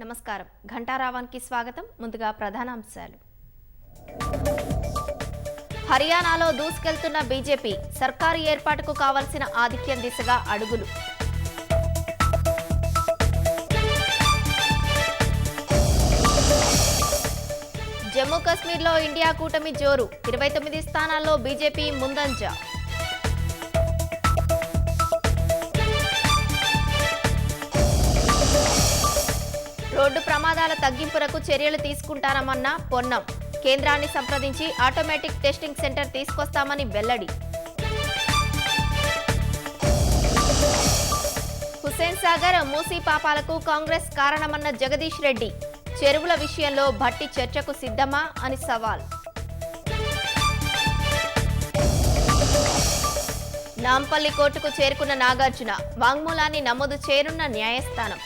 నమస్కారం. ఘంటారావానికి స్వాగతం. ముందుగా ప్రధానాంశాలు. హర్యానాలో దూసుకెళ్తున్న బీజేపీ సర్కారు ఏర్పాటుకు కావాల్సిన ఆధిక్యం దిశగా అడుగులు. జమ్మూ కశ్మీర్లో ఇండియా కూటమి జోరు. 29 స్థానాల్లో బీజేపీ ముందంజ. రోడ్డు ప్రమాదాల తగ్గింపునకు చర్యలు తీసుకుంటానమన్న పొన్నం. కేంద్రాన్ని సంప్రదించి ఆటోమేటిక్ టెస్టింగ్ సెంటర్ తీసుకొస్తామని వెల్లడి. హుస్సేన్ సాగర్, మూసీ పాపాలకు కాంగ్రెస్ కారణమన్న జగదీష్ రెడ్డి. చెరువుల విషయంలో భట్టి చర్చకు సిద్ధమా అని సవాల్. నాంపల్లి కోర్టుకు చేరుకున్న నాగార్జున. వాంగ్మూలాన్ని నమోదు చేయనున్న న్యాయస్థానం.